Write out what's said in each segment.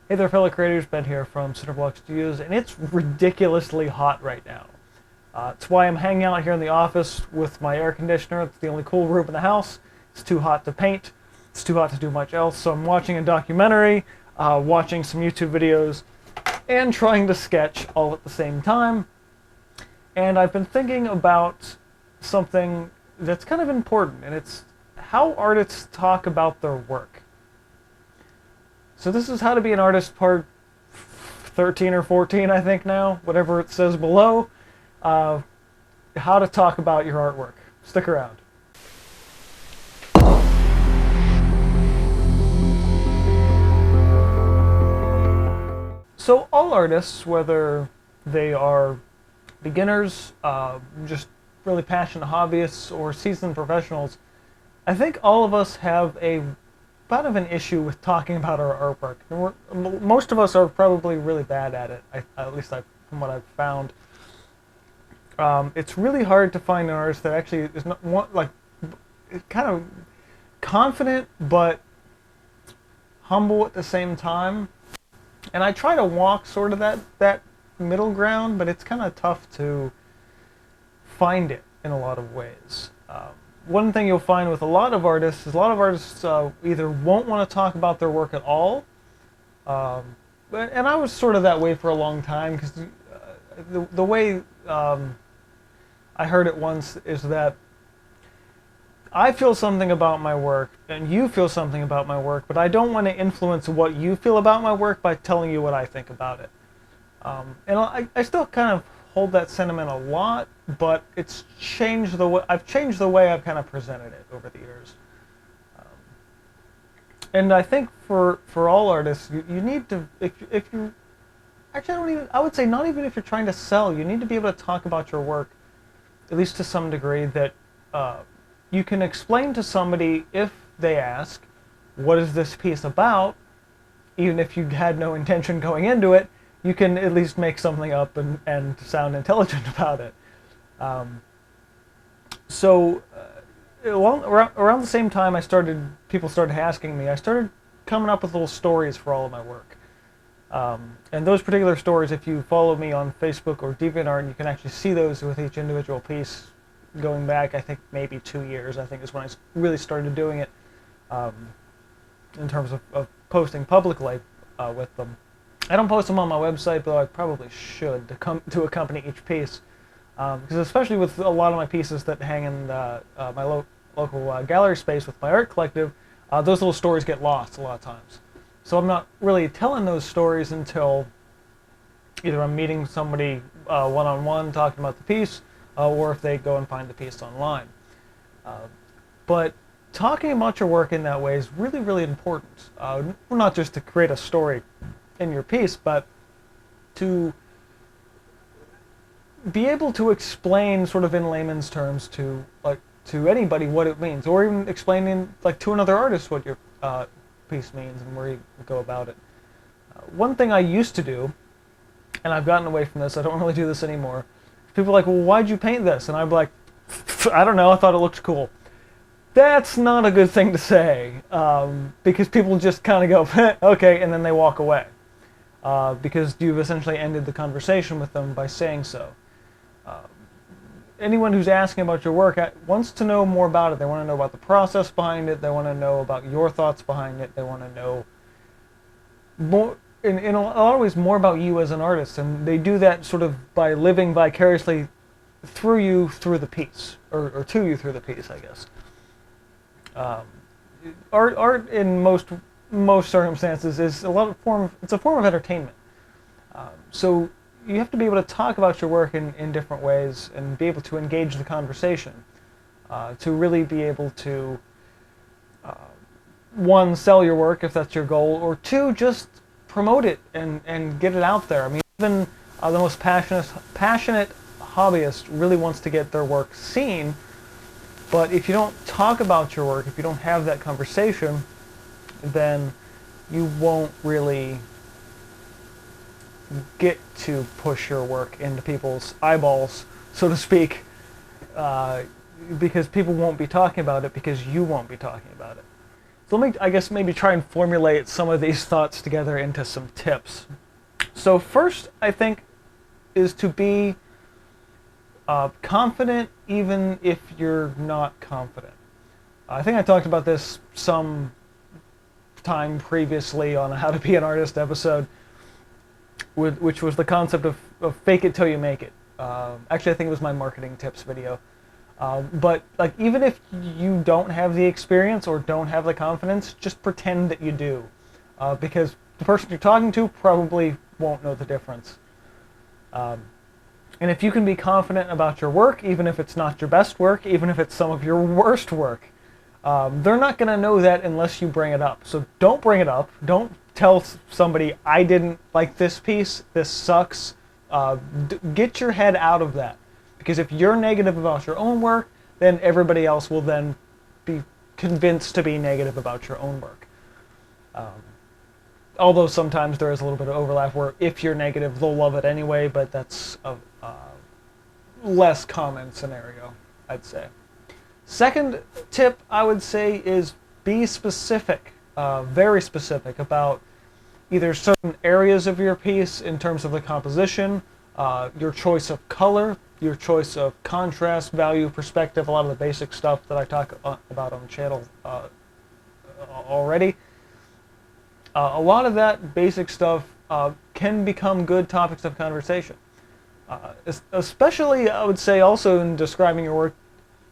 Hey there, fellow creators. Ben here from Cinderblock Studios, and it's ridiculously hot right now. It's why I'm hanging out here in the office with my air conditioner. It's the only cool room in the house. It's too hot to paint. It's too hot to do much else. So I'm watching a documentary, watching some YouTube videos, and trying to sketch all at the same time. And I've been thinking about something that's kind of important, and it's how artists talk about their work. So this is How to Be an Artist part 13 or 14, I think now, whatever it says below. How to talk about your artwork. Stick around. So all artists, whether they are beginners, just really passionate hobbyists, or seasoned professionals, I think all of us have a bit of an issue with talking about our artwork. Most of us are probably really bad at it, at least from what I've found. It's really hard to find an artist that actually is not kind of confident but humble at the same time. And I try to walk sort of that middle ground, but it's kind of tough to find it in a lot of ways. One thing you'll find with a lot of artists is either won't want to talk about their work at all, and I was sort of that way for a long time, because the way I heard it once is that I feel something about my work and you feel something about my work, but I don't want to influence what you feel about my work by telling you what I think about it. And I still kind of hold that sentiment a lot, but it's changed I've changed the way I've kind of presented it over the years. And I think for all artists, you need to, if you actually, I would say not even if you're trying to sell, you need to be able to talk about your work, at least to some degree, that you can explain to somebody if they ask, what is this piece about? Even if you had no intention going into it, you can at least make something up and sound intelligent about it. Around the same time people started asking me, I started coming up with little stories for all of my work. And those particular stories, if you follow me on Facebook or DeviantArt, you can actually see those with each individual piece going back, I think, maybe 2 years, I think is when I really started doing it, in terms of posting publicly with them. I don't post them on my website, though I probably should, to accompany each piece. Because especially with a lot of my pieces that hang in my local gallery space with my art collective, those little stories get lost a lot of times. So I'm not really telling those stories until either I'm meeting somebody one-on-one talking about the piece, or if they go and find the piece online. But talking about your work in that way is really, really important. Not just to create a story in your piece, but to be able to explain sort of in layman's terms to anybody what it means, or even explaining to another artist what your piece means and where you go about it. One thing I used to do, and I've gotten away from this, I don't really do this anymore. People are like, well, why'd you paint this? And I'm like, I don't know, I thought it looked cool. That's not a good thing to say, because people just kind of go, okay, and then they walk away. Because you've essentially ended the conversation with them by saying so. Anyone who's asking about your work wants to know more about it. They want to know about the process behind it. They want to know about your thoughts behind it. They want to know more, in a lot of ways, more about you as an artist. And they do that sort of by living vicariously through you through the piece, or to you through the piece, I guess. Art in most circumstances is it's a form of entertainment. So you have to be able to talk about your work in different ways and be able to engage the conversation, to really be able to, one, sell your work if that's your goal, or two, just promote it and get it out there. I mean, even the most passionate hobbyist really wants to get their work seen, but if you don't talk about your work, if you don't have that conversation, then you won't really get to push your work into people's eyeballs, so to speak, because people won't be talking about it because you won't be talking about it. So let me, I guess, maybe try and formulate some of these thoughts together into some tips. So first, I think, is to be confident even if you're not confident. I think I talked about this some time previously on a How to Be an Artist episode, which was the concept of fake it till you make it. Actually, I think it was my marketing tips video. But like, even if you don't have the experience or don't have the confidence, just pretend that you do, because the person you're talking to probably won't know the difference. And if you can be confident about your work, even if it's not your best work, even if it's some of your worst work, they're not going to know that unless you bring it up. So don't bring it up. Don't tell somebody, I didn't like this piece, this sucks. Get your head out of that. Because if you're negative about your own work, then everybody else will then be convinced to be negative about your own work. Although sometimes there is a little bit of overlap where if you're negative, they'll love it anyway, but that's a less common scenario, I'd say. Second tip I would say is be specific, very specific about either certain areas of your piece in terms of the composition, your choice of color, your choice of contrast, value, perspective, a lot of the basic stuff that I talk about on the channel already. A lot of that basic stuff can become good topics of conversation. Especially, I would say, also in describing your work,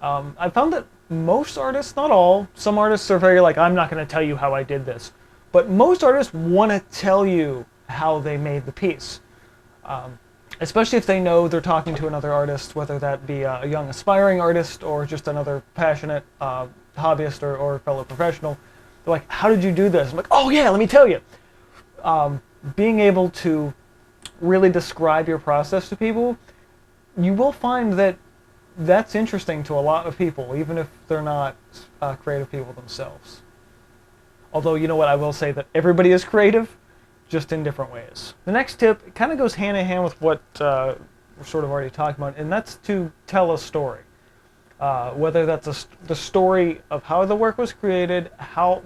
I found that most artists, not all, some artists are very like, I'm not going to tell you how I did this. But most artists want to tell you how they made the piece. Especially if they know they're talking to another artist, whether that be a young aspiring artist or just another passionate hobbyist or fellow professional. They're like, how did you do this? I'm like, oh yeah, let me tell you. Being able to really describe your process to people, you will find that that's interesting to a lot of people, even if they're not creative people themselves. Although, you know what, I will say that everybody is creative, just in different ways. The next tip kind of goes hand in hand with what we're sort of already talking about, and that's to tell a story. Whether that's the story of how the work was created,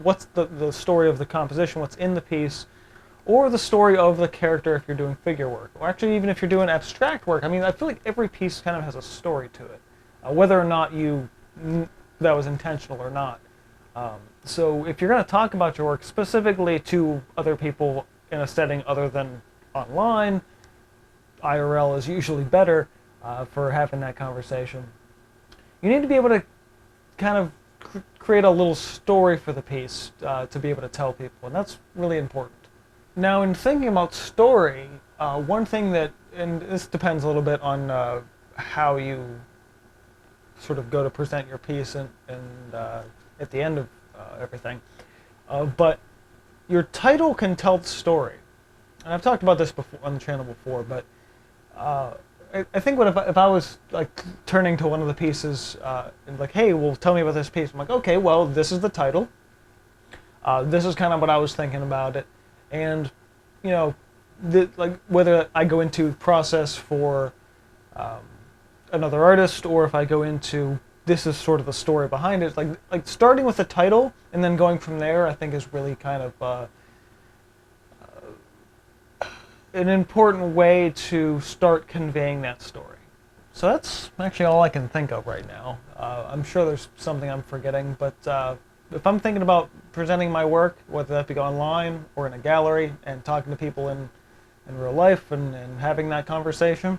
what's the story of the composition, what's in the piece, or the story of the character if you're doing figure work, or actually even if you're doing abstract work. I mean, I feel like every piece kind of has a story to it, whether or not that was intentional or not. So if you're going to talk about your work specifically to other people in a setting other than online, IRL is usually better for having that conversation. You need to be able to kind of create a little story for the piece to be able to tell people, and that's really important. Now, in thinking about story, one thing that, and this depends a little bit on how you sort of go to present your piece and at the end of everything, but your title can tell the story. And I've talked about this before on the channel before, but I think if I was like turning to one of the pieces and like, hey, well, tell me about this piece. I'm like, okay, well, this is the title. This is kind of what I was thinking about it, and you know, like whether I go into process for another artist or if I go into this is sort of the story behind it. Like starting with the title and then going from there, I think is really kind of an important way to start conveying that story. So that's actually all I can think of right now. I'm sure there's something I'm forgetting, but if I'm thinking about presenting my work, whether that be online or in a gallery and talking to people in real life and having that conversation,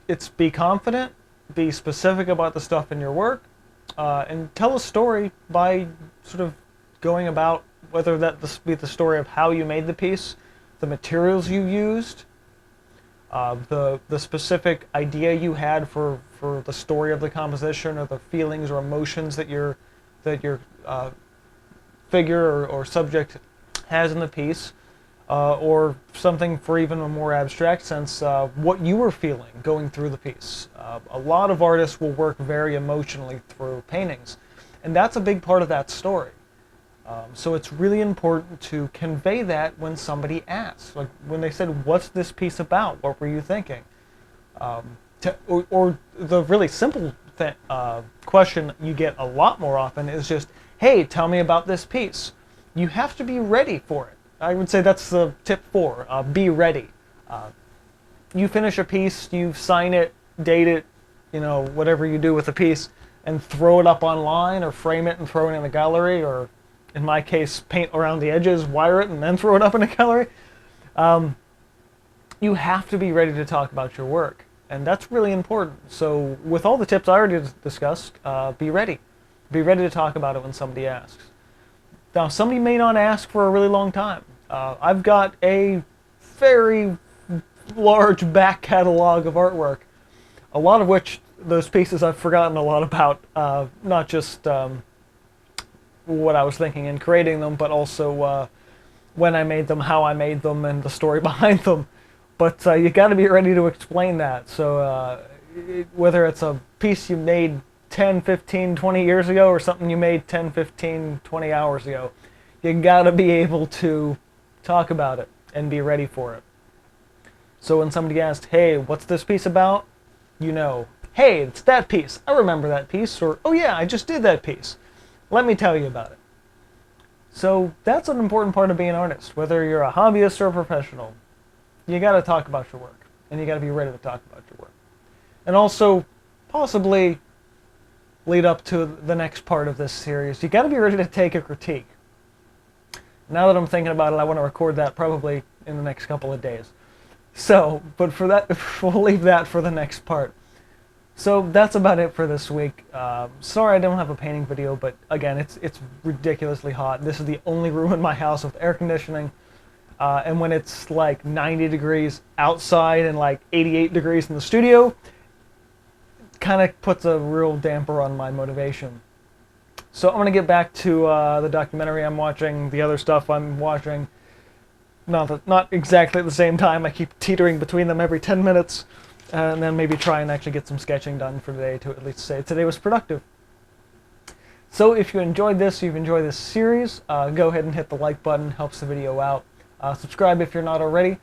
it's be confident, be specific about the stuff in your work, and tell a story by sort of going about whether that be the story of how you made the piece, the materials you used, the specific idea you had for the story of the composition, or the feelings or emotions that your figure or subject has in the piece, or something for even a more abstract sense, what you were feeling going through the piece. A lot of artists will work very emotionally through paintings, and that's a big part of that story. So it's really important to convey that when somebody asks. Like when they said, what's this piece about? What were you thinking? Or the really simple question you get a lot more often is just, hey, tell me about this piece. You have to be ready for it. I would say that's the tip 4. Be ready. You finish a piece, you sign it, date it, whatever you do with the piece, and throw it up online or frame it and throw it in a gallery, or in my case, paint around the edges, wire it, and then throw it up in a gallery. You have to be ready to talk about your work, and that's really important. So with all the tips I already discussed, be ready. Be ready to talk about it when somebody asks. Now, somebody may not ask for a really long time. I've got a very large back catalog of artwork, a lot of which, those pieces I've forgotten a lot about, not just what I was thinking in creating them, but also when I made them, how I made them, and the story behind them. But you got to be ready to explain that. So whether it's a piece you made 10, 15, 20 years ago, or something you made 10, 15, 20 hours ago, you got to be able to talk about it and be ready for it. So when somebody asks, hey, what's this piece about? Hey, it's that piece. I remember that piece. Or, oh yeah, I just did that piece. Let me tell you about it. So that's an important part of being an artist. Whether you're a hobbyist or a professional, you got to talk about your work. And you got to be ready to talk about your work. And also, possibly lead up to the next part of this series, you got to be ready to take a critique. Now that I'm thinking about it, I want to record that probably in the next couple of days. So, but for that, we'll leave that for the next part. So that's about it for this week. Sorry I don't have a painting video, but again, it's ridiculously hot. This is the only room in my house with air conditioning, and when it's like 90 degrees outside and like 88 degrees in the studio, kind of puts a real damper on my motivation. So I'm going to get back to the documentary I'm watching, the other stuff I'm watching. Not exactly at the same time. I keep teetering between them every 10 minutes. And then maybe try and actually get some sketching done for today to at least say today was productive. So if you enjoyed this, you've enjoyed this series, go ahead and hit the like button. Helps the video out. Subscribe if you're not already.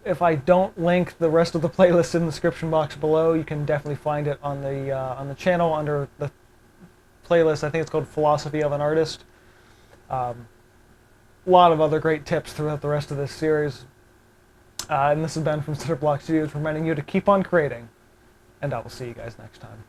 If I don't link the rest of the playlist in the description box below, you can definitely find it on the channel under the playlist. I think it's called Philosophy of an Artist. A lot of other great tips throughout the rest of this series. And this has been from Snipit Studios, reminding you to keep on creating. And I will see you guys next time.